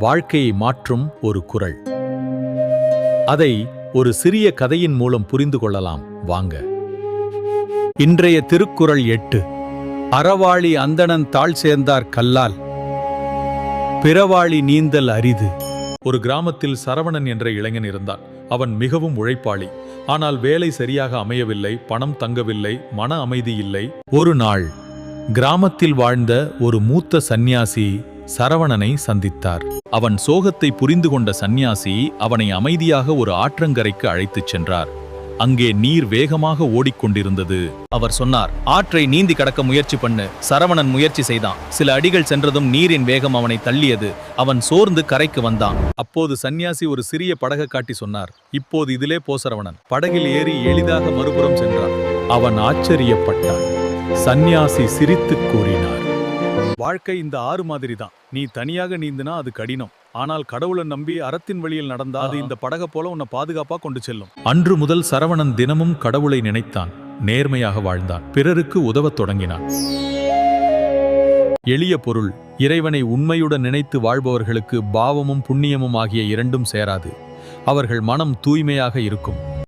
வாழ்க்கையை மாற்றும் ஒரு குறள். அதை ஒரு சிறிய கதையின் மூலம் புரிந்து கொள்ளலாம் வாங்க. இன்றைய திருக்குறள் 8. அறவாளி அந்தணன் தாழ் சேர்ந்தார் கல்லால், பிறவாளி நீந்தல் அரிது. ஒரு கிராமத்தில் சரவணன் என்ற இளைஞன் இருந்தான். அவன் மிகவும் உழைப்பாளி. ஆனால் வேலை சரியாக அமையவில்லை, பணம் தங்கவில்லை, மன அமைதி இல்லை. ஒரு நாள் கிராமத்தில் வாழ்ந்த ஒரு மூத்த சந்நியாசி சரவணனை சந்தித்தார். அவன் சோகத்தை புரிந்து கொண்ட சந்நியாசி அவனை அமைதியாக ஒரு ஆற்றங்கரைக்கு அழைத்துச் சென்றார். அங்கே நீர் வேகமாக ஓடிக்கொண்டிருந்தது. அவர் சொன்னார், ஆற்றை நீந்தி கடக்க முயற்சி பண்ணு. சரவணன் முயற்சி செய்தான். சில அடிகள் சென்றதும் நீரின் வேகம் அவனை தள்ளியது. அவன் சோர்ந்து கரைக்கு வந்தான். அப்போது சந்நியாசி ஒரு சிறிய படகை காட்டி சொன்னார், இப்போது இதிலே போ சரவணன். படகில் ஏறி எளிதாக மறுபுறம் சென்றான். அவன் ஆச்சரியப்பட்டான். சந்நியாசி சிரித்துக் கூறினார், வாழ்க்கை இந்த ஆறு மாதிரி தான். நீ தனியாக நீந்தினா அது கடினம். ஆனால் கடவுளை நம்பி அறத்தின் வழியில் நடந்தா அது இந்த படகை போல உன்னை பாதுகாப்பா கொண்டு செல்லும். அன்று முதல் சரவணன் தினமும் கடவுளை நினைத்தான், நேர்மையாக வாழ்ந்தான், பிறருக்கு உதவத் தொடங்கினான். எளிய பொருள். இறைவனை உண்மையுடன் நினைத்து வாழ்பவர்களுக்கு பாவமும் புண்ணியமும் ஆகிய இரண்டும் சேராது. அவர்கள் மனம் தூய்மையாக இருக்கும்.